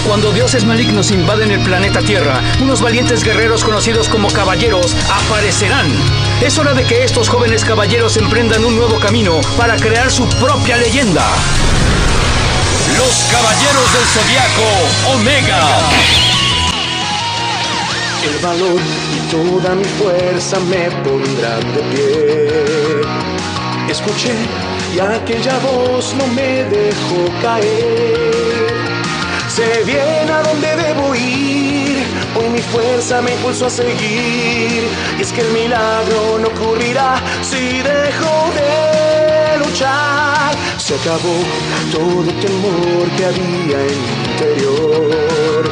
Cuando dioses malignos invaden el planeta Tierra, unos valientes guerreros conocidos como caballeros aparecerán. Es hora de que estos jóvenes caballeros emprendan un nuevo camino para crear su propia leyenda. Los Caballeros del Zodiaco Omega. El valor y toda mi fuerza me pondrán de pie. Escuché y aquella voz no me dejó caer. Sé bien a dónde debo ir, hoy mi fuerza me impulsó a seguir. Y es que el milagro no ocurrirá si dejo de luchar. Se acabó todo temor que había en mi interior.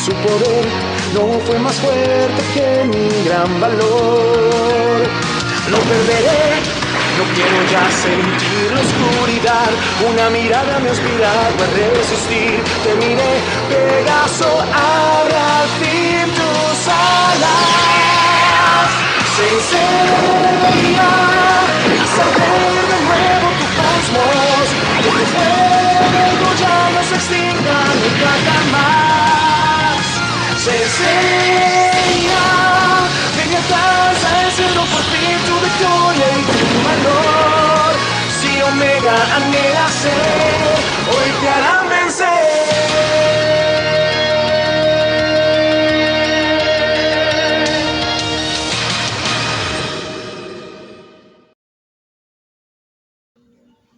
Su poder no fue más fuerte que mi gran valor. No perderé. No quiero ya sentir la oscuridad, una mirada me inspiraba a resistir. Te miré, Pegaso, abre al fin tus alas. Sinceridad, saber de nuevo tu cosmos, que tu fuego ya no se extinga nunca jamás. Sinceridad, venga alcanza el cielo por fin tu victoria y tu valor. Si Omega anhela ser, hoy te harán vencer.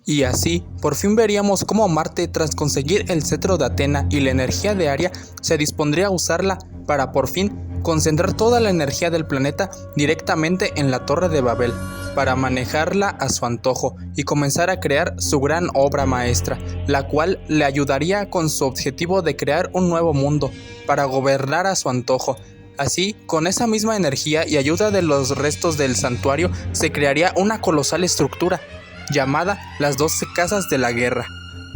Y así, por fin veríamos cómo Marte, tras conseguir el cetro de Atena y la energía de Aria, se dispondría a usarla para por fin concentrar toda la energía del planeta directamente en la Torre de Babel, para manejarla a su antojo y comenzar a crear su gran obra maestra, la cual le ayudaría con su objetivo de crear un nuevo mundo, para gobernar a su antojo. Así, con esa misma energía y ayuda de los restos del santuario, se crearía una colosal estructura, llamada las 12 Casas de la Guerra.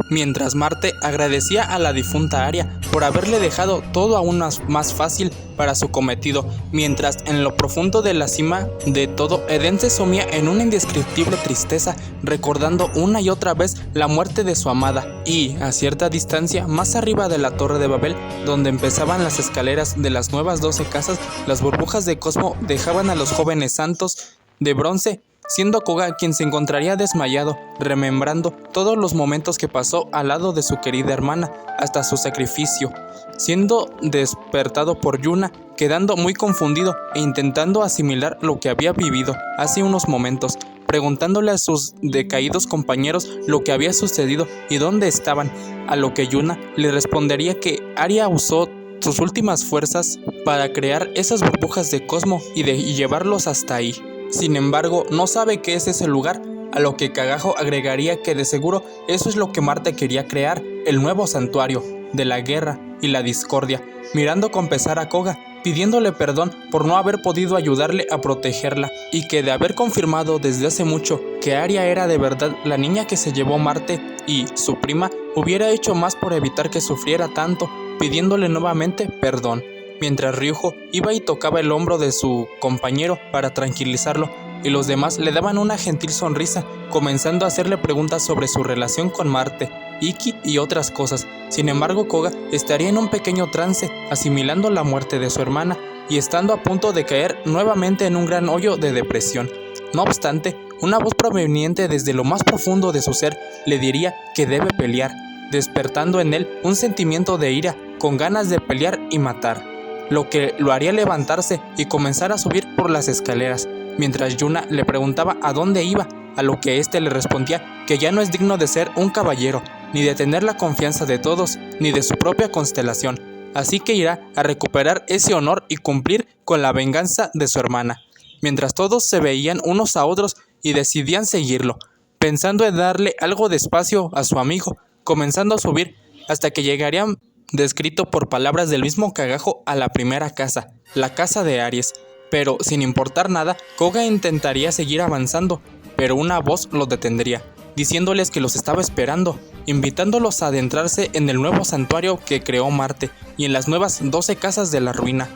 Mientras Marte agradecía a la difunta Aria por haberle dejado todo aún más fácil para su cometido, mientras en lo profundo de la cima de todo Edén se sumía en una indescriptible tristeza, recordando una y otra vez la muerte de su amada, y a cierta distancia más arriba de la Torre de Babel, donde empezaban las escaleras de las nuevas 12 casas, las burbujas de Cosmo dejaban a los jóvenes santos de bronce, siendo Koga quien se encontraría desmayado, remembrando todos los momentos que pasó al lado de su querida hermana hasta su sacrificio, siendo despertado por Yuna, quedando muy confundido e intentando asimilar lo que había vivido hace unos momentos, preguntándole a sus decaídos compañeros lo que había sucedido y dónde estaban, a lo que Yuna le respondería que Aria usó sus últimas fuerzas para crear esas burbujas de Cosmo y llevarlos hasta ahí. Sin embargo, no sabe qué es ese lugar, a lo que Kagajo agregaría que de seguro eso es lo que Marte quería crear, el nuevo santuario de la guerra y la discordia, mirando con pesar a Koga, pidiéndole perdón por no haber podido ayudarle a protegerla, y que de haber confirmado desde hace mucho que Aria era de verdad la niña que se llevó Marte y su prima, hubiera hecho más por evitar que sufriera tanto, pidiéndole nuevamente perdón. Mientras Ryujo iba y tocaba el hombro de su compañero para tranquilizarlo, y los demás le daban una gentil sonrisa, comenzando a hacerle preguntas sobre su relación con Marte, Iki y otras cosas. Sin embargo, Koga estaría en un pequeño trance, asimilando la muerte de su hermana y estando a punto de caer nuevamente en un gran hoyo de depresión. No obstante, una voz proveniente desde lo más profundo de su ser le diría que debe pelear, despertando en él un sentimiento de ira, con ganas de pelear y matar, lo que lo haría levantarse y comenzar a subir por las escaleras, mientras Yuna le preguntaba a dónde iba, a lo que éste le respondía que ya no es digno de ser un caballero, ni de tener la confianza de todos, ni de su propia constelación, así que irá a recuperar ese honor y cumplir con la venganza de su hermana. Mientras todos se veían unos a otros y decidían seguirlo, pensando en darle algo de espacio a su amigo, comenzando a subir hasta que llegarían, descrito por palabras del mismo Kagajo, a la primera casa, la casa de Aries. Pero sin importar nada, Koga intentaría seguir avanzando, pero una voz lo detendría, diciéndoles que los estaba esperando, invitándolos a adentrarse en el nuevo santuario que creó Marte y en las nuevas 12 casas de la ruina.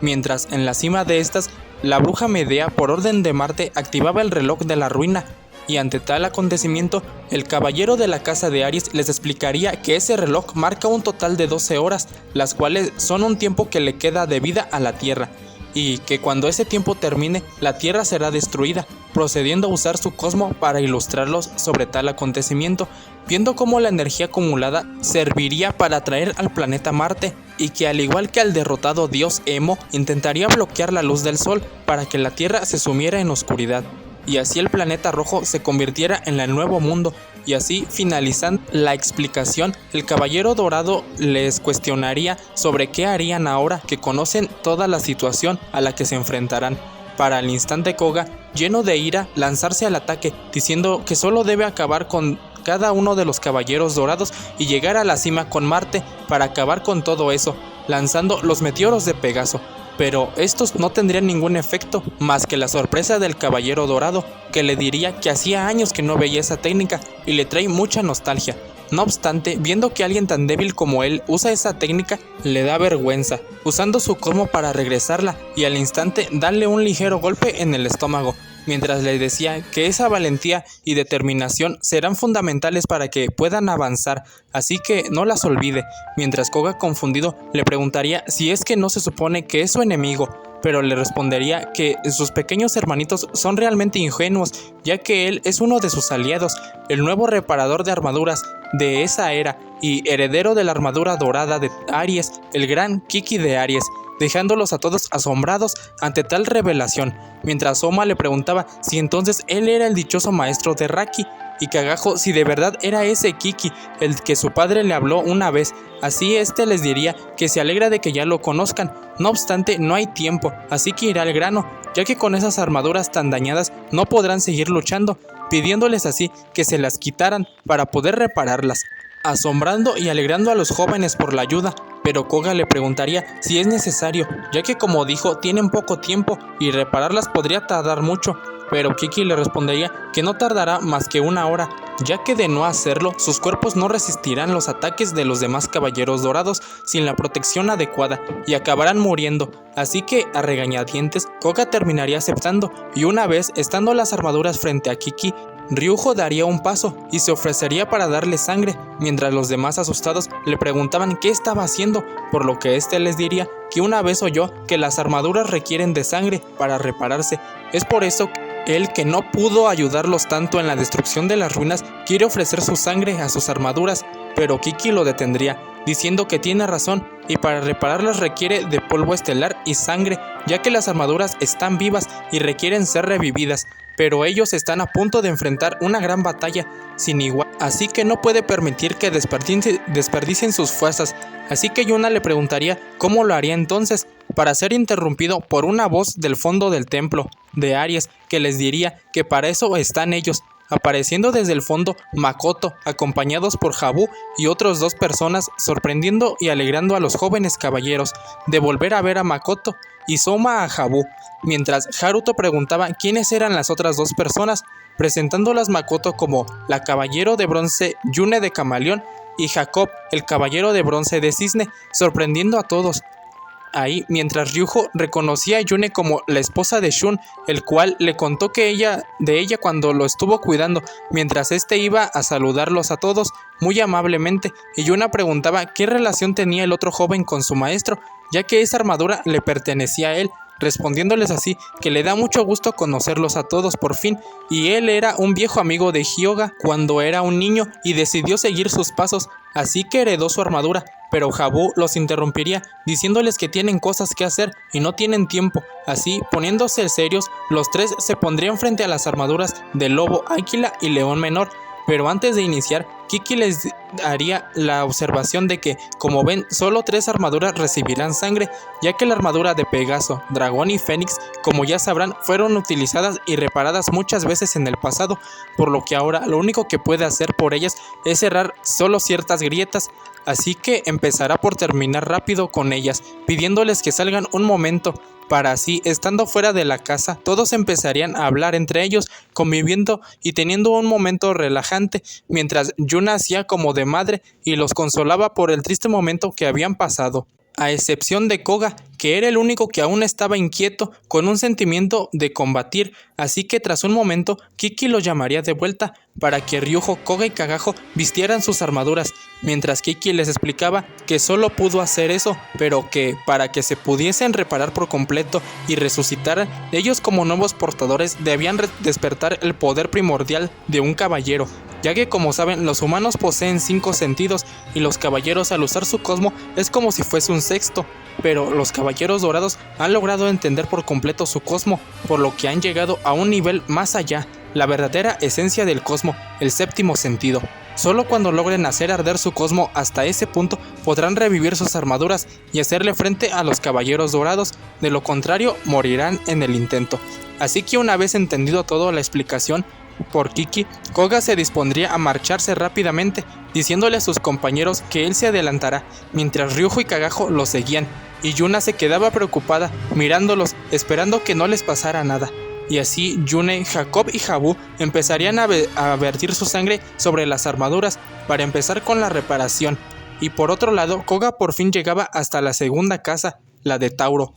Mientras en la cima de estas, la bruja Medea, por orden de Marte, activaba el reloj de la ruina, y ante tal acontecimiento, el caballero de la casa de Aries les explicaría que ese reloj marca un total de 12 horas, las cuales son un tiempo que le queda de vida a la Tierra, y que cuando ese tiempo termine, la Tierra será destruida, procediendo a usar su cosmo para ilustrarlos sobre tal acontecimiento, viendo cómo la energía acumulada serviría para atraer al planeta Marte, y que al igual que al derrotado dios Emo, intentaría bloquear la luz del sol para que la Tierra se sumiera en oscuridad, y así el planeta rojo se convirtiera en el nuevo mundo. Y así, finalizando la explicación, el caballero dorado les cuestionaría sobre qué harían ahora que conocen toda la situación a la que se enfrentarán, para al instante Koga, lleno de ira, lanzarse al ataque, diciendo que solo debe acabar con cada uno de los caballeros dorados y llegar a la cima con Marte para acabar con todo eso, lanzando los meteoros de Pegaso. Pero estos no tendrían ningún efecto más que la sorpresa del caballero dorado, que le diría que hacía años que no veía esa técnica y le trae mucha nostalgia. No obstante, viendo que alguien tan débil como él usa esa técnica, le da vergüenza, usando su cosmo para regresarla y al instante darle un ligero golpe en el estómago, mientras le decía que esa valentía y determinación serán fundamentales para que puedan avanzar, así que no las olvide, mientras Koga confundido le preguntaría si es que no se supone que es su enemigo, pero le respondería que sus pequeños hermanitos son realmente ingenuos, ya que él es uno de sus aliados, el nuevo reparador de armaduras de esa era y heredero de la armadura dorada de Aries, el gran Kiki de Aries, dejándolos a todos asombrados ante tal revelación, mientras Soma le preguntaba si entonces él era el dichoso maestro de Raki, y Kagajo si de verdad era ese Kiki, el que su padre le habló una vez. Así este les diría que se alegra de que ya lo conozcan, no obstante no hay tiempo, así que irá al grano, ya que con esas armaduras tan dañadas no podrán seguir luchando, pidiéndoles así que se las quitaran para poder repararlas, asombrando y alegrando a los jóvenes por la ayuda. Pero Koga le preguntaría si es necesario, ya que como dijo tienen poco tiempo y repararlas podría tardar mucho, pero Kiki le respondería que no tardará más que una hora, ya que de no hacerlo sus cuerpos no resistirán los ataques de los demás caballeros dorados sin la protección adecuada y acabarán muriendo, así que a regañadientes Koga terminaría aceptando, y una vez estando las armaduras frente a Kiki, Ryujo daría un paso y se ofrecería para darle sangre, mientras los demás asustados le preguntaban qué estaba haciendo, por lo que este les diría que una vez oyó que las armaduras requieren de sangre para repararse. Es por eso él, que no pudo ayudarlos tanto en la destrucción de las ruinas, quiere ofrecer su sangre a sus armaduras, pero Kiki lo detendría, diciendo que tiene razón y para repararlas requiere de polvo estelar y sangre, ya que las armaduras están vivas y requieren ser revividas, pero ellos están a punto de enfrentar una gran batalla sin igual, así que no puede permitir que desperdicien sus fuerzas. Así que Yuna le preguntaría cómo lo haría entonces, para ser interrumpido por una voz del fondo del templo de Aries que les diría que para eso están ellos, apareciendo desde el fondo Makoto, acompañados por Habu y otras dos personas, sorprendiendo y alegrando a los jóvenes caballeros de volver a ver a Makoto, y Soma a Habu, mientras Haruto preguntaba quiénes eran las otras dos personas, presentándolas Makoto como la caballero de bronce Yune de Camaleón y Jacob, el caballero de bronce de Cisne, sorprendiendo a todos. Ahí, mientras Ryujo reconocía a Yune como la esposa de Shun, el cual le contó de ella cuando lo estuvo cuidando, mientras este iba a saludarlos a todos muy amablemente, y Yuna preguntaba qué relación tenía el otro joven con su maestro, ya que esa armadura le pertenecía a él, respondiéndoles así que le da mucho gusto conocerlos a todos por fin, y él era un viejo amigo de Hyoga cuando era un niño y decidió seguir sus pasos, así que heredó su armadura. Pero Habu los interrumpiría diciéndoles que tienen cosas que hacer y no tienen tiempo. Así, poniéndose serios, los tres se pondrían frente a las armaduras de Lobo, Águila y León Menor. Pero antes de iniciar, Kiki les haría la observación de que, como ven, solo 3 armaduras recibirán sangre, ya que la armadura de Pegaso, Dragón y Fénix, como ya sabrán, fueron utilizadas y reparadas muchas veces en el pasado, por lo que ahora lo único que puede hacer por ellas es cerrar solo ciertas grietas, así que empezará por terminar rápido con ellas, pidiéndoles que salgan un momento, para así, estando fuera de la casa, todos empezarían a hablar entre ellos, conviviendo y teniendo un momento relajante, mientras Yuna hacía como de madre y los consolaba por el triste momento que habían pasado. a excepción de Koga, que era el único que aún estaba inquieto con un sentimiento de combatir, así que tras un momento Kiki lo llamaría de vuelta para que Ryujo, Koga y Kagajo vistieran sus armaduras, mientras Kiki les explicaba que solo pudo hacer eso, pero que para que se pudiesen reparar por completo y resucitaran, ellos como nuevos portadores debían despertar el poder primordial de un caballero, ya que como saben los humanos poseen 5 sentidos y los caballeros al usar su cosmo es como si fuese un sexto, pero los caballeros dorados han logrado entender por completo su cosmo, por lo que han llegado a un nivel más allá, la verdadera esencia del cosmo, el séptimo sentido. Solo cuando logren hacer arder su cosmo hasta ese punto podrán revivir sus armaduras y hacerle frente a los caballeros dorados, de lo contrario morirán en el intento. Así que una vez entendido toda la explicación por Kiki, Koga se dispondría a marcharse rápidamente, diciéndole a sus compañeros que él se adelantará, mientras Ryujo y Kagajo lo seguían, y Yuna se quedaba preocupada mirándolos, esperando que no les pasara nada. Y así Yune, Jacob y Habu empezarían a vertir su sangre sobre las armaduras para empezar con la reparación. Y por otro lado, Koga por fin llegaba hasta la segunda casa, la de Tauro.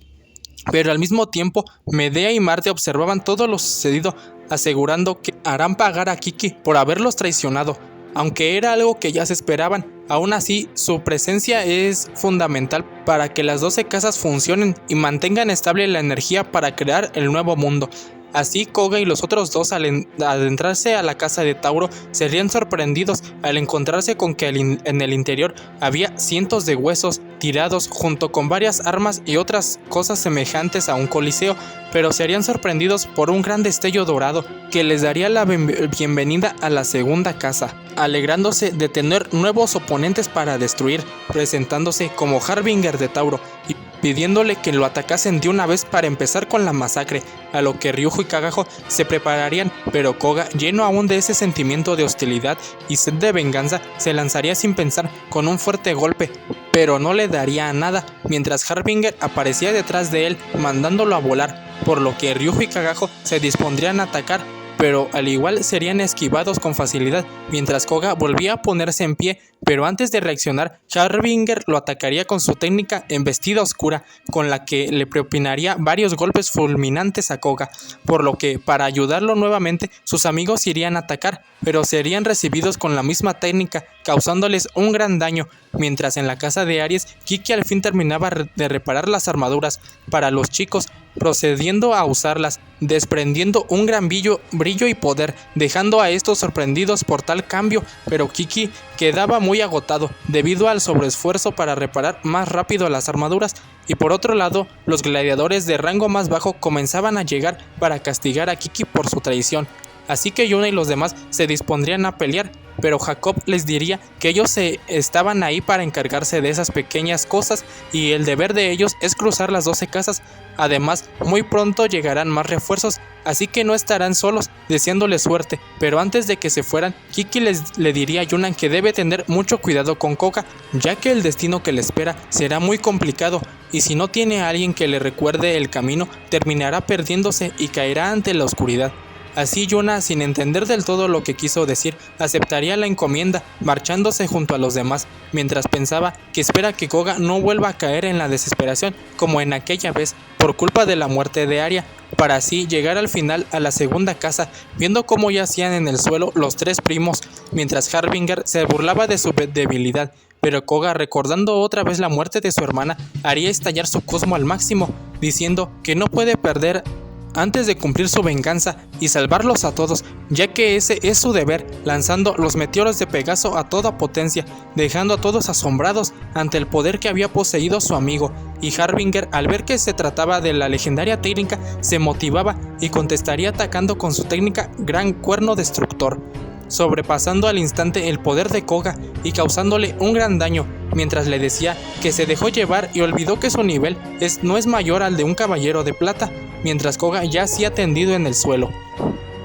Pero al mismo tiempo, Medea y Marte observaban todo lo sucedido, asegurando que harán pagar a Kiki por haberlos traicionado. Aunque era algo que ya se esperaban, aún así su presencia es fundamental para que las 12 casas funcionen y mantengan estable la energía para crear el nuevo mundo. Así Koga y los otros dos al adentrarse a la casa de Tauro serían sorprendidos al encontrarse con que en el interior había cientos de huesos tirados junto con varias armas y otras cosas semejantes a un coliseo, pero serían sorprendidos por un gran destello dorado que les daría la bienvenida a la segunda casa, alegrándose de tener nuevos oponentes para destruir, presentándose como Harbinger de Tauro y pidiéndole que lo atacasen de una vez para empezar con la masacre, a lo que Ryujo y Kagajo se prepararían, pero Koga, lleno aún de ese sentimiento de hostilidad y sed de venganza, se lanzaría sin pensar con un fuerte golpe, pero no le daría nada, mientras Harbinger aparecía detrás de él mandándolo a volar, por lo que Ryujo y Kagajo se dispondrían a atacar, pero al igual serían esquivados con facilidad, mientras Koga volvía a ponerse en pie, pero antes de reaccionar, Harbinger lo atacaría con su técnica embestida oscura, con la que le propinaría varios golpes fulminantes a Koga, por lo que, para ayudarlo nuevamente, sus amigos irían a atacar, pero serían recibidos con la misma técnica, causándoles un gran daño, mientras en la casa de Aries, Kiki al fin terminaba de reparar las armaduras para los chicos, procediendo a usarlas, desprendiendo un gran brillo y poder, dejando a estos sorprendidos por tal cambio, pero Kiki quedaba muy agotado debido al sobreesfuerzo para reparar más rápido las armaduras, y por otro lado, los gladiadores de rango más bajo comenzaban a llegar para castigar a Kiki por su traición. Así que Yuna y los demás se dispondrían a pelear, pero Jacob les diría que ellos estaban ahí para encargarse de esas pequeñas cosas y el deber de ellos es cruzar las 12 casas. Además, muy pronto llegarán más refuerzos, así que no estarán solos, deseándoles suerte. Pero antes de que se fueran, Kiki le diría a Yuna que debe tener mucho cuidado con Koga, ya que el destino que le espera será muy complicado, y si no tiene a alguien que le recuerde el camino, terminará perdiéndose y caerá ante la oscuridad. Así Yuna, sin entender del todo lo que quiso decir, aceptaría la encomienda, marchándose junto a los demás, mientras pensaba que espera que Koga no vuelva a caer en la desesperación como en aquella vez, por culpa de la muerte de Aria, para así llegar al final a la segunda casa, viendo cómo yacían en el suelo los 3 primos, mientras Harbinger se burlaba de su debilidad. Pero Koga, recordando otra vez la muerte de su hermana, haría estallar su cosmo al máximo, diciendo que no puede perder antes de cumplir su venganza y salvarlos a todos, ya que ese es su deber, lanzando los meteoros de Pegaso a toda potencia, dejando a todos asombrados ante el poder que había poseído su amigo, y Harbinger, al ver que se trataba de la legendaria técnica, se motivaba y contestaría atacando con su técnica Gran Cuerno Destructor, sobrepasando al instante el poder de Koga y causándole un gran daño, mientras le decía que se dejó llevar y olvidó que su nivel no es mayor al de un caballero de plata, mientras Koga yacía tendido en el suelo.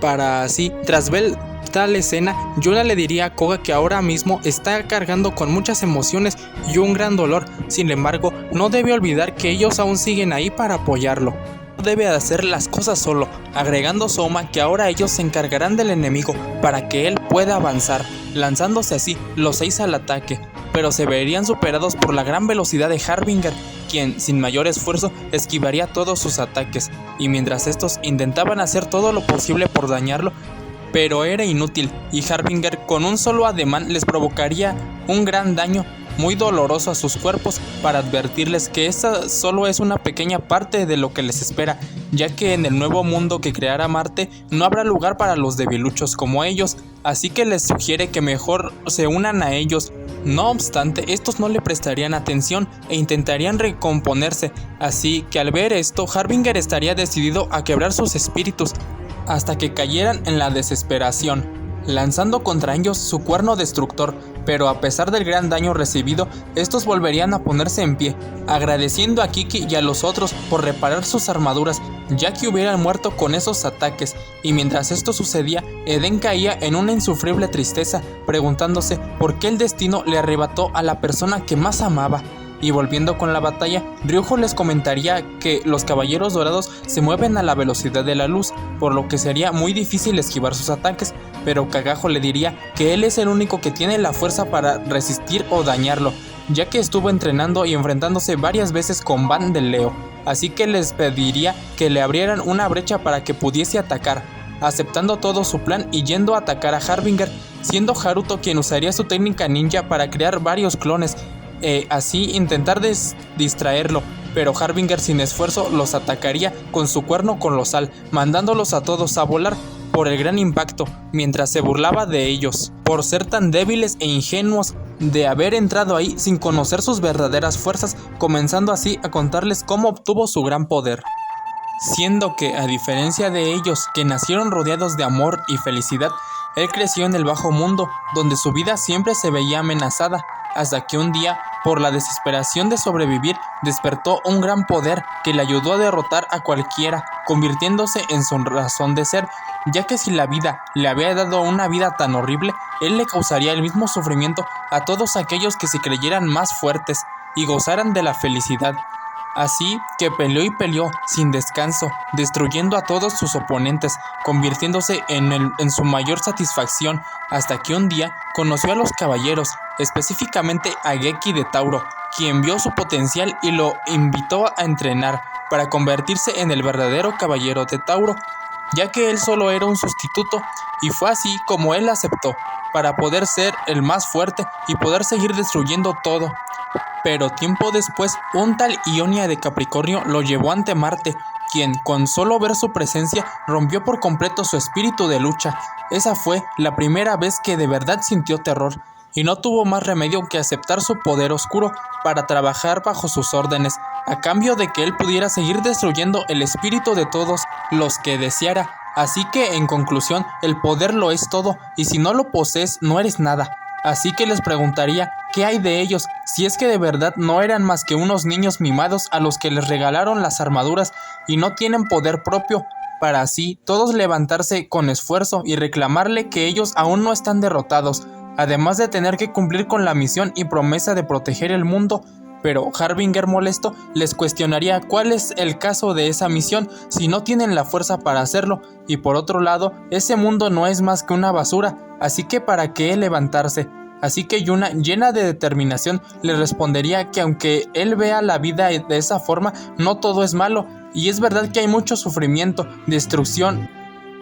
Para así, tras ver tal escena, Yuna le diría a Koga que ahora mismo está cargando con muchas emociones y un gran dolor, sin embargo, no debe olvidar que ellos aún siguen ahí para apoyarlo. Debe hacer las cosas solo, agregando Soma que ahora ellos se encargarán del enemigo para que él pueda avanzar, lanzándose así los 6 al ataque. pero se verían superados por la gran velocidad de Harbinger, quien sin mayor esfuerzo esquivaría todos sus ataques, y mientras estos intentaban hacer todo lo posible por dañarlo, pero era inútil, y Harbinger con un solo ademán les provocaría un gran daño muy doloroso a sus cuerpos para advertirles que esta solo es una pequeña parte de lo que les espera, ya que en el nuevo mundo que creará Marte no habrá lugar para los debiluchos como ellos, así que les sugiere que mejor se unan a ellos. No obstante, estos no le prestarían atención e intentarían recomponerse, así que al ver esto, Harbinger estaría decidido a quebrar sus espíritus hasta que cayeran en la desesperación, lanzando contra ellos su cuerno destructor, pero a pesar del gran daño recibido, estos volverían a ponerse en pie, agradeciendo a Kiki y a los otros por reparar sus armaduras, ya que hubieran muerto con esos ataques, y mientras esto sucedía, Eden caía en una insufrible tristeza, preguntándose por qué el destino le arrebató a la persona que más amaba. Y volviendo con la batalla, Ryujo les comentaría que los caballeros dorados se mueven a la velocidad de la luz, por lo que sería muy difícil esquivar sus ataques, pero Kagajo le diría que él es el único que tiene la fuerza para resistir o dañarlo, ya que estuvo entrenando y enfrentándose varias veces con Ban del Leo, así que les pediría que le abrieran una brecha para que pudiese atacar, aceptando todo su plan y yendo a atacar a Harbinger, siendo Haruto quien usaría su técnica ninja para crear varios clones, así intentar distraerlo, pero Harbinger sin esfuerzo los atacaría con su cuerno colosal, mandándolos a todos a volar por el gran impacto, mientras se burlaba de ellos, por ser tan débiles e ingenuos de haber entrado ahí sin conocer sus verdaderas fuerzas, comenzando así a contarles cómo obtuvo su gran poder. Siendo que, a diferencia de ellos, que nacieron rodeados de amor y felicidad, él creció en el bajo mundo, donde su vida siempre se veía amenazada, hasta que un día, por la desesperación de sobrevivir, despertó un gran poder que le ayudó a derrotar a cualquiera, convirtiéndose en su razón de ser, ya que si la vida le había dado una vida tan horrible, él le causaría el mismo sufrimiento a todos aquellos que se creyeran más fuertes y gozaran de la felicidad. Así que peleó y peleó sin descanso, destruyendo a todos sus oponentes, convirtiéndose en su mayor satisfacción, hasta que un día conoció a los caballeros, específicamente a Geki de Tauro, quien vio su potencial y lo invitó a entrenar para convertirse en el verdadero caballero de Tauro, ya que él solo era un sustituto, y fue así como él aceptó, para poder ser el más fuerte y poder seguir destruyendo todo. Pero tiempo después, un tal Ionia de Capricornio lo llevó ante Marte, quien con solo ver su presencia rompió por completo su espíritu de lucha. Esa fue la primera vez que de verdad sintió terror, y no tuvo más remedio que aceptar su poder oscuro para trabajar bajo sus órdenes, a cambio de que él pudiera seguir destruyendo el espíritu de todos los que deseara. Así que, en conclusión, el poder lo es todo, y si no lo posees, no eres nada. Así que les preguntaría qué hay de ellos, si es que de verdad no eran más que unos niños mimados a los que les regalaron las armaduras y no tienen poder propio, para así todos levantarse con esfuerzo y reclamarle que ellos aún no están derrotados, además de tener que cumplir con la misión y promesa de proteger el mundo. Pero Harbinger, molesto, les cuestionaría cuál es el caso de esa misión si no tienen la fuerza para hacerlo, y por otro lado, ese mundo no es más que una basura, así que ¿para qué levantarse? Así que Yuna, llena de determinación, le respondería que aunque él vea la vida de esa forma, no todo es malo, y es verdad que hay mucho sufrimiento, destrucción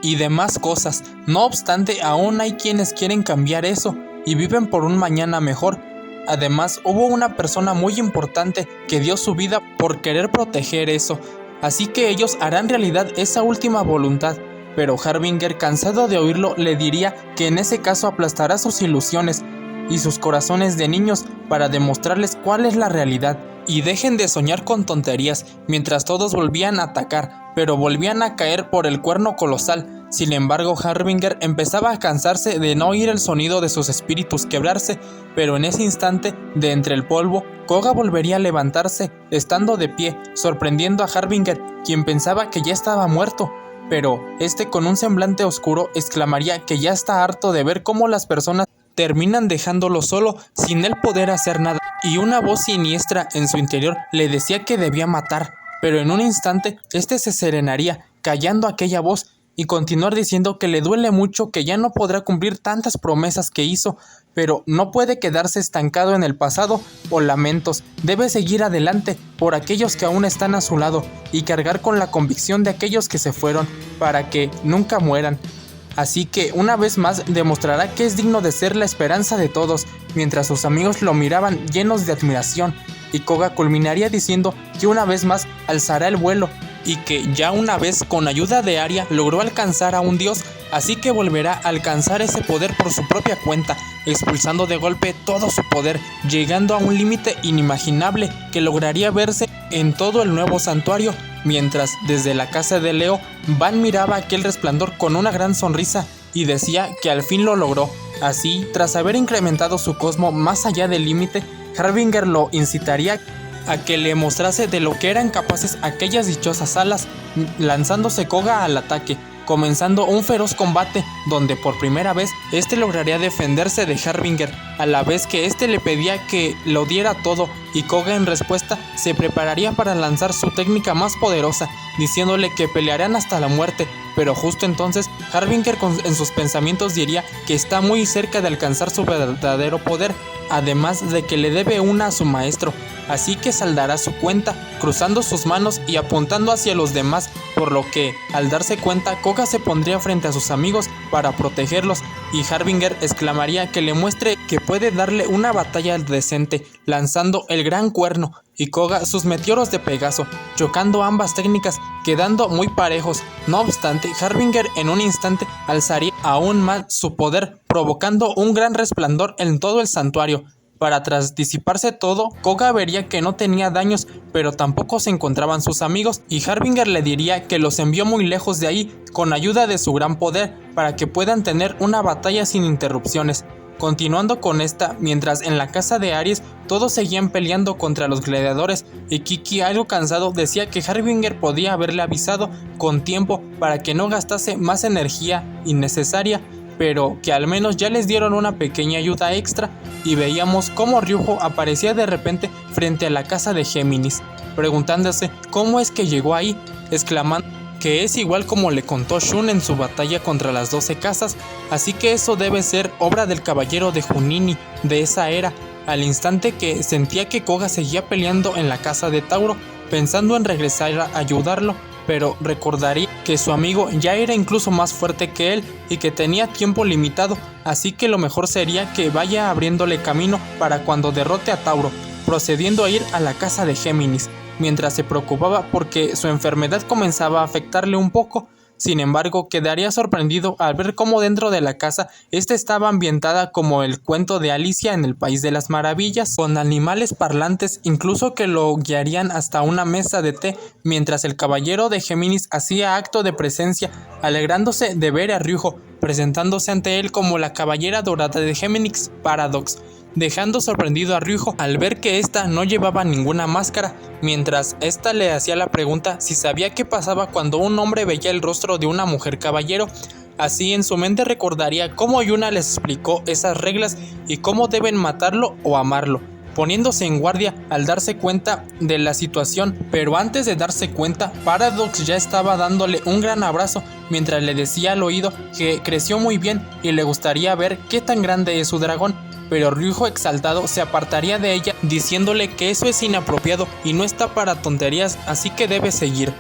y demás cosas. No obstante, aún hay quienes quieren cambiar eso y viven por un mañana mejor. Además, hubo una persona muy importante que dio su vida por querer proteger eso, así que ellos harán realidad esa última voluntad. Pero Harbinger, cansado de oírlo, le diría que en ese caso aplastará sus ilusiones y sus corazones de niños para demostrarles cuál es la realidad, y dejen de soñar con tonterías, mientras todos volvían a atacar, pero volvían a caer por el cuerno colosal. Sin embargo, Harbinger empezaba a cansarse de no oír el sonido de sus espíritus quebrarse, pero en ese instante, de entre el polvo, Koga volvería a levantarse, estando de pie, sorprendiendo a Harbinger, quien pensaba que ya estaba muerto. Pero este, con un semblante oscuro, exclamaría que ya está harto de ver cómo las personas terminan dejándolo solo sin él poder hacer nada, y una voz siniestra en su interior le decía que debía matar, pero en un instante este se serenaría, callando aquella voz, y continuar diciendo que le duele mucho que ya no podrá cumplir tantas promesas que hizo, pero no puede quedarse estancado en el pasado o lamentos, debe seguir adelante por aquellos que aún están a su lado y cargar con la convicción de aquellos que se fueron para que nunca mueran. Así que una vez más demostrará que es digno de ser la esperanza de todos, mientras sus amigos lo miraban llenos de admiración, y Koga culminaría diciendo que una vez más alzará el vuelo y que ya una vez con ayuda de Arya logró alcanzar a un dios, así que volverá a alcanzar ese poder por su propia cuenta, expulsando de golpe todo su poder, llegando a un límite inimaginable que lograría verse en todo el nuevo santuario, mientras desde la casa de Leo, Van miraba aquel resplandor con una gran sonrisa y decía que al fin lo logró. Así, tras haber incrementado su cosmo más allá del límite, Harbinger lo incitaría a que le mostrase de lo que eran capaces aquellas dichosas alas, lanzándose Koga al ataque, comenzando un feroz combate donde por primera vez este lograría defenderse de Harbinger, a la vez que este le pedía que lo diera todo, y Koga en respuesta se prepararía para lanzar su técnica más poderosa, diciéndole que pelearían hasta la muerte, pero justo entonces Harbinger en sus pensamientos diría que está muy cerca de alcanzar su verdadero poder, además de que le debe una a su maestro, así que saldará su cuenta, cruzando sus manos y apuntando hacia los demás, por lo que, al darse cuenta, Koga se pondría frente a sus amigos para protegerlos, y Harbinger exclamaría que le muestre que puede darle una batalla decente, lanzando el gran cuerno, y Koga sus meteoros de Pegaso, chocando ambas técnicas, quedando muy parejos. No obstante, Harbinger en un instante alzaría aún más su poder, provocando un gran resplandor en todo el santuario. Para tras disiparse todo, Koga vería que no tenía daños, pero tampoco se encontraban sus amigos, y Harbinger le diría que los envió muy lejos de ahí con ayuda de su gran poder para que puedan tener una batalla sin interrupciones. Continuando con esta, mientras en la casa de Aries todos seguían peleando contra los gladiadores, y Kiki, algo cansado, decía que Harbinger podía haberle avisado con tiempo para que no gastase más energía innecesaria, pero que al menos ya les dieron una pequeña ayuda extra, y veíamos cómo Ryujo aparecía de repente frente a la casa de Géminis, preguntándose cómo es que llegó ahí, exclamando que es igual como le contó Shun en su batalla contra las 12 casas, así que eso debe ser obra del caballero de Junini de esa era. Al instante que sentía que Koga seguía peleando en la casa de Tauro, pensando en regresar a ayudarlo, pero recordaría que su amigo ya era incluso más fuerte que él y que tenía tiempo limitado, así que lo mejor sería que vaya abriéndole camino para cuando derrote a Tauro, procediendo a ir a la casa de Géminis, mientras se preocupaba porque su enfermedad comenzaba a afectarle un poco. Sin embargo, quedaría sorprendido al ver cómo dentro de la casa estaba ambientada como el cuento de Alicia en el País de las Maravillas, con animales parlantes, incluso que lo guiarían hasta una mesa de té, mientras el caballero de Géminis hacía acto de presencia, alegrándose de ver a Ryujo, presentándose ante él como la caballera dorada de Géminis Paradox, dejando sorprendido a Ryujo al ver que ésta no llevaba ninguna máscara, mientras ésta le hacía la pregunta si sabía qué pasaba cuando un hombre veía el rostro de una mujer caballero. Así en su mente recordaría cómo Yuna les explicó esas reglas y cómo deben matarlo o amarlo, poniéndose en guardia al darse cuenta de la situación, pero antes de darse cuenta, Paradox ya estaba dándole un gran abrazo mientras le decía al oído que creció muy bien y le gustaría ver qué tan grande es su dragón. Pero Ryujo exaltado se apartaría de ella diciéndole que eso es inapropiado y no está para tonterías, así que debe seguir.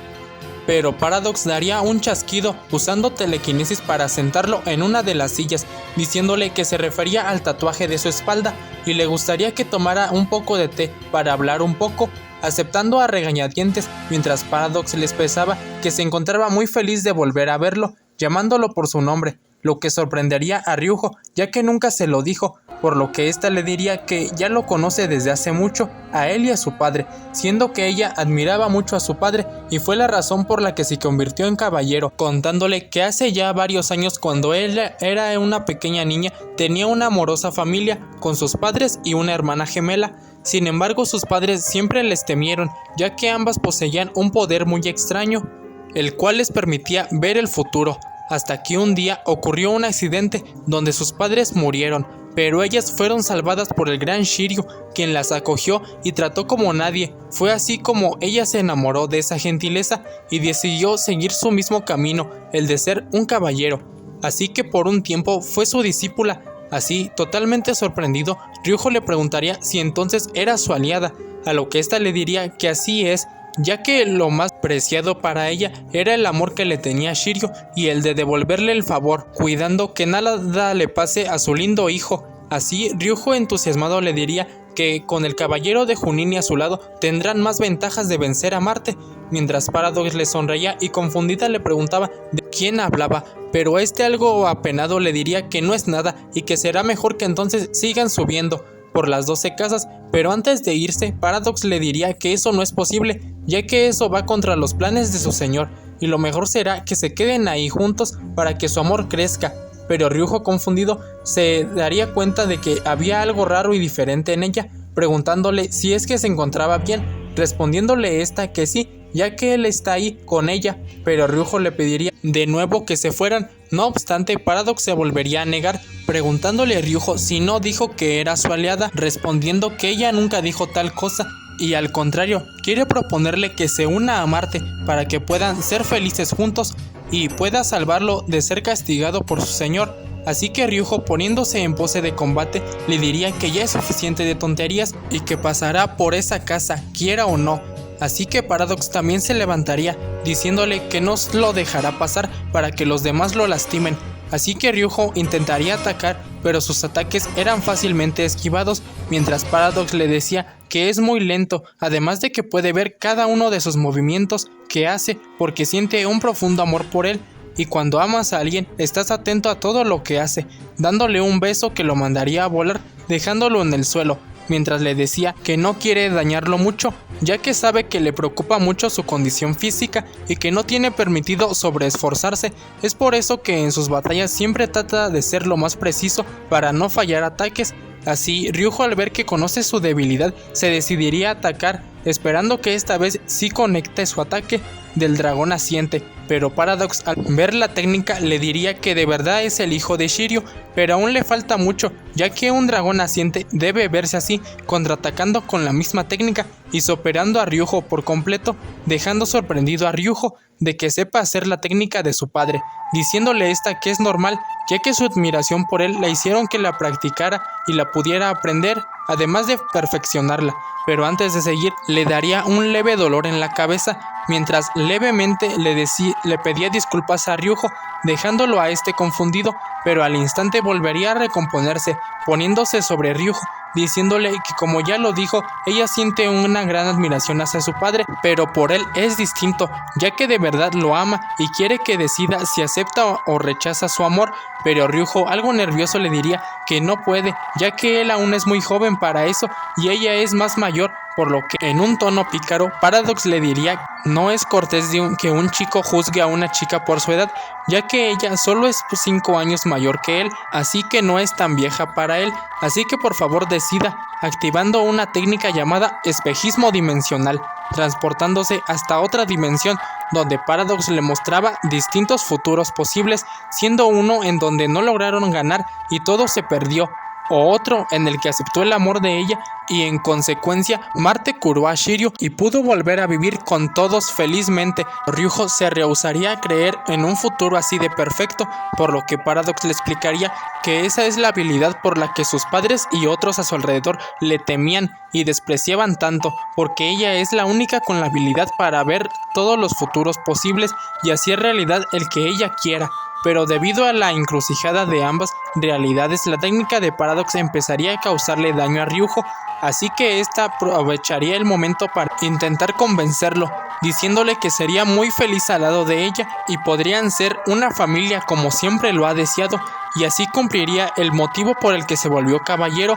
Pero Paradox daría un chasquido usando telequinesis para sentarlo en una de las sillas, diciéndole que se refería al tatuaje de su espalda y le gustaría que tomara un poco de té para hablar un poco, aceptando a regañadientes, mientras Paradox le expresaba que se encontraba muy feliz de volver a verlo, llamándolo por su nombre, lo que sorprendería a Ryujo, ya que nunca se lo dijo, por lo que ésta le diría que ya lo conoce desde hace mucho, a él y a su padre, siendo que ella admiraba mucho a su padre y fue la razón por la que se convirtió en caballero, contándole que hace ya varios años, cuando ella era una pequeña niña, tenía una amorosa familia con sus padres y una hermana gemela. Sin embargo, sus padres siempre les temieron, ya que ambas poseían un poder muy extraño, el cual les permitía ver el futuro, hasta que un día ocurrió un accidente donde sus padres murieron, pero ellas fueron salvadas por el gran Shiryu, quien las acogió y trató como nadie. Fue así como ella se enamoró de esa gentileza y decidió seguir su mismo camino, el de ser un caballero. Así que por un tiempo fue su discípula. Así, totalmente sorprendido, Ryujo le preguntaría si entonces era su aliada, a lo que ésta le diría que así es, ya que lo más preciado para ella era el amor que le tenía Shiryu y el de devolverle el favor, cuidando que nada le pase a su lindo hijo. Así, Ryujo entusiasmado le diría que con el caballero de Junini a su lado tendrán más ventajas de vencer a Marte, mientras Paradox le sonreía y confundida le preguntaba de quién hablaba, pero algo apenado le diría que no es nada y que será mejor que entonces sigan subiendo por las 12 casas, pero antes de irse, Paradox le diría que eso no es posible, ya que eso va contra los planes de su señor, y lo mejor será que se queden ahí juntos para que su amor crezca. Pero Ryujo, confundido, se daría cuenta de que había algo raro y diferente en ella, preguntándole si es que se encontraba bien, respondiéndole esta que sí, ya que él está ahí con ella, pero Ryujo le pediría de nuevo que se fueran. No obstante, Paradox se volvería a negar, preguntándole a Ryujo si no dijo que era su aliada, respondiendo que ella nunca dijo tal cosa, y al contrario, quiere proponerle que se una a Marte para que puedan ser felices juntos y pueda salvarlo de ser castigado por su señor. Así que Ryujo, poniéndose en pose de combate, le diría que ya es suficiente de tonterías y que pasará por esa casa, quiera o no. Así que Paradox también se levantaría, diciéndole que no lo dejará pasar para que los demás lo lastimen. Así que Ryujo intentaría atacar, pero sus ataques eran fácilmente esquivados, mientras Paradox le decía que es muy lento, además de que puede ver cada uno de sus movimientos que hace porque siente un profundo amor por él. Y cuando amas a alguien, estás atento a todo lo que hace, dándole un beso que lo mandaría a volar, dejándolo en el suelo, mientras le decía que no quiere dañarlo mucho, ya que sabe que le preocupa mucho su condición física y que no tiene permitido sobreesforzarse. Es por eso que en sus batallas siempre trata de ser lo más preciso para no fallar ataques. Así, Ryujo, al ver que conoce su debilidad, se decidiría a atacar, esperando que esta vez sí conecte su ataque del dragón naciente, pero Paradox, al ver la técnica, le diría que de verdad es el hijo de Shiryu, pero aún le falta mucho, ya que un dragón naciente debe verse así, contraatacando con la misma técnica y superando a Ryujo por completo, dejando sorprendido a Ryujo de que sepa hacer la técnica de su padre, diciéndole esta que es normal, ya que su admiración por él la hicieron que la practicara y la pudiera aprender, además de perfeccionarla. Pero antes de seguir, le daría un leve dolor en la cabeza, mientras levemente le pedía disculpas a Ryujo, dejándolo a este confundido, pero al instante volvería a recomponerse, poniéndose sobre Ryujo, diciéndole que, como ya lo dijo, ella siente una gran admiración hacia su padre, pero por él es distinto, ya que de verdad lo ama y quiere que decida si acepta o rechaza su amor. Pero Ryujo, algo nervioso, le diría que no puede, ya que él aún es muy joven para eso y ella es más mayor, por lo que en un tono pícaro, Paradox le diría no es cortés que un chico juzgue a una chica por su edad, ya que ella solo es 5 años mayor que él, así que no es tan vieja para él, así que por favor decida, activando una técnica llamada espejismo dimensional, transportándose hasta otra dimensión, donde Paradox le mostraba distintos futuros posibles, siendo uno en donde no lograron ganar y todo se perdió, o otro en el que aceptó el amor de ella y en consecuencia Marte curó a Shiryu y pudo volver a vivir con todos felizmente. Ryujo se rehusaría a creer en un futuro así de perfecto, por lo que Paradox le explicaría que esa es la habilidad por la que sus padres y otros a su alrededor le temían y despreciaban tanto, porque ella es la única con la habilidad para ver todos los futuros posibles y hacer realidad el que ella quiera. Pero debido a la encrucijada de ambas realidades, la técnica de Paradox empezaría a causarle daño a Ryujo, así que ésta aprovecharía el momento para intentar convencerlo, diciéndole que sería muy feliz al lado de ella y podrían ser una familia como siempre lo ha deseado, y así cumpliría el motivo por el que se volvió caballero.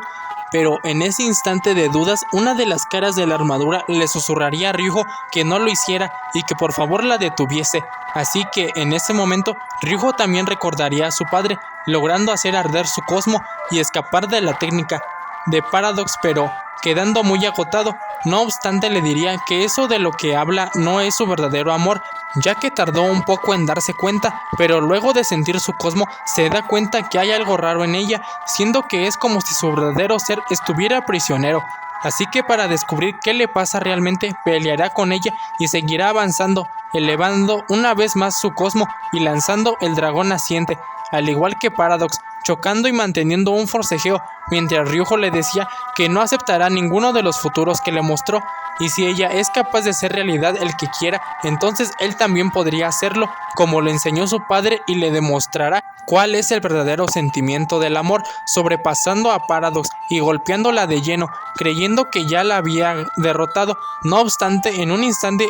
Pero en ese instante de dudas, una de las caras de la armadura le susurraría a Ryujo que no lo hiciera y que por favor la detuviese. Así que en ese momento, Ryujo también recordaría a su padre, logrando hacer arder su cosmo y escapar de la técnica de Paradox, pero quedando muy agotado. No obstante, le diría que eso de lo que habla no es su verdadero amor, ya que tardó un poco en darse cuenta, pero luego de sentir su cosmo se da cuenta que hay algo raro en ella, siendo que es como si su verdadero ser estuviera prisionero. Así que para descubrir qué le pasa realmente, peleará con ella y seguirá avanzando, elevando una vez más su cosmo y lanzando el dragón naciente, al igual que Paradox, chocando y manteniendo un forcejeo, mientras Ryujo le decía que no aceptará ninguno de los futuros que le mostró, y si ella es capaz de hacer realidad el que quiera, entonces él también podría hacerlo, como le enseñó su padre, y le demostrará cuál es el verdadero sentimiento del amor, sobrepasando a Paradox y golpeándola de lleno, creyendo que ya la había derrotado. No obstante, en un instante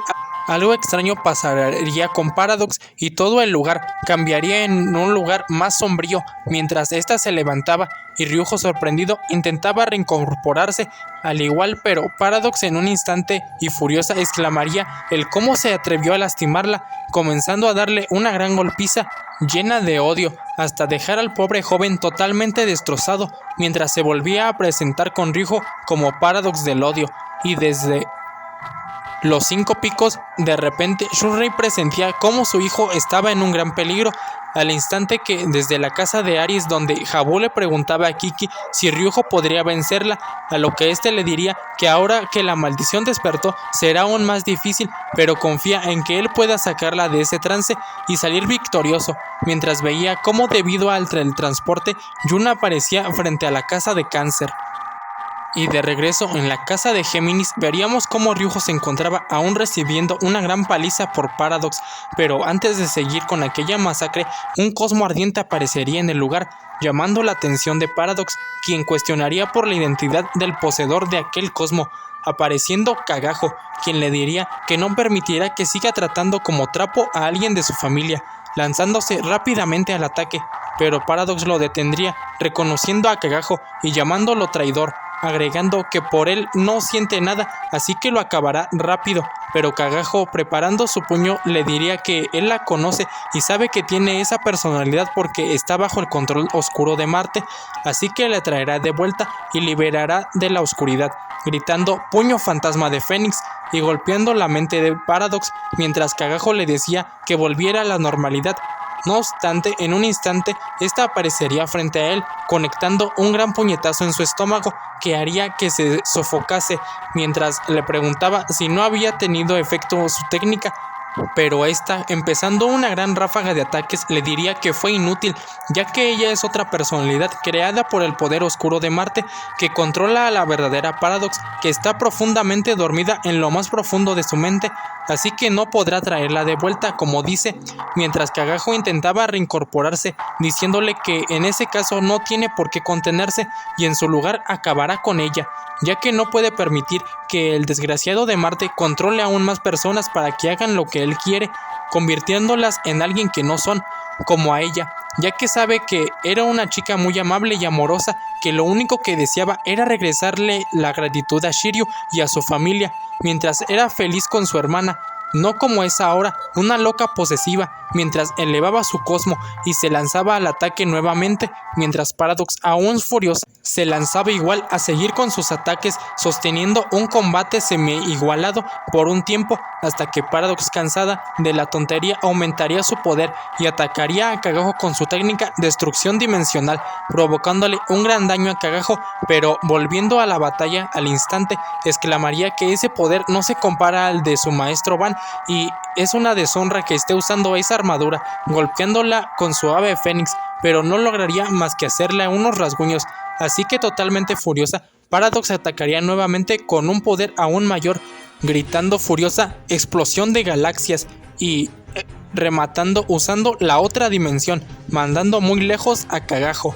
algo extraño pasaría con Paradox y todo el lugar cambiaría en un lugar más sombrío mientras ésta se levantaba y Ryujo, sorprendido, intentaba reincorporarse al igual, pero Paradox en un instante y furiosa exclamaría el cómo se atrevió a lastimarla, comenzando a darle una gran golpiza llena de odio hasta dejar al pobre joven totalmente destrozado mientras se volvía a presentar con Ryujo como Paradox del odio. Y desde los 5 picos, de repente Shunrei presentía cómo su hijo estaba en un gran peligro, al instante que desde la casa de Aris, donde Habu le preguntaba a Kiki si Ryujo podría vencerla, a lo que éste le diría que ahora que la maldición despertó será aún más difícil, pero confía en que él pueda sacarla de ese trance y salir victorioso, mientras veía cómo debido al teletransporte Yuna aparecía frente a la casa de Cáncer. Y de regreso en la casa de Géminis veríamos cómo Ryujo se encontraba aún recibiendo una gran paliza por Paradox, pero antes de seguir con aquella masacre, un cosmo ardiente aparecería en el lugar, llamando la atención de Paradox, quien cuestionaría por la identidad del poseedor de aquel cosmo, apareciendo Kagajo, quien le diría que no permitirá que siga tratando como trapo a alguien de su familia, lanzándose rápidamente al ataque, pero Paradox lo detendría, reconociendo a Kagajo y llamándolo traidor, agregando que por él no siente nada, así que lo acabará rápido, pero Kagajo, preparando su puño, le diría que él la conoce y sabe que tiene esa personalidad porque está bajo el control oscuro de Marte, así que le traerá de vuelta y liberará de la oscuridad, gritando puño fantasma de Fénix y golpeando la mente de Paradox, mientras Kagajo le decía que volviera a la normalidad. No obstante, en un instante, esta aparecería frente a él, conectando un gran puñetazo en su estómago que haría que se sofocase, mientras le preguntaba si no había tenido efecto su técnica, pero esta, empezando una gran ráfaga de ataques, le diría que fue inútil, ya que ella es otra personalidad creada por el poder oscuro de Marte que controla a la verdadera Paradox, que está profundamente dormida en lo más profundo de su mente, así que no podrá traerla de vuelta, como dice, mientras Kagajo intentaba reincorporarse, diciéndole que en ese caso no tiene por qué contenerse y en su lugar acabará con ella, ya que no puede permitir que el desgraciado de Marte controle aún más personas para que hagan lo que él quiere, convirtiéndolas en alguien que no son, como a ella, ya que sabe que era una chica muy amable y amorosa, que lo único que deseaba era regresarle la gratitud a Shiryu y a su familia, mientras era feliz con su hermana, no como es ahora, una loca posesiva, mientras elevaba su cosmo y se lanzaba al ataque nuevamente, mientras Paradox, aún furiosa, se lanzaba igual a seguir con sus ataques, sosteniendo un combate semi-igualado por un tiempo, hasta que Paradox, cansada de la tontería, aumentaría su poder y atacaría a Kagajo con su técnica Destrucción Dimensional, provocándole un gran daño a Kagajo, pero volviendo a la batalla al instante, exclamaría que ese poder no se compara al de su maestro Van, y es una deshonra que esté usando esa armadura, golpeándola con su ave fénix, pero no lograría más que hacerle unos rasguños, así que totalmente furiosa, Paradox atacaría nuevamente con un poder aún mayor, gritando furiosa explosión de galaxias y rematando usando la otra dimensión, mandando muy lejos a Kagajo.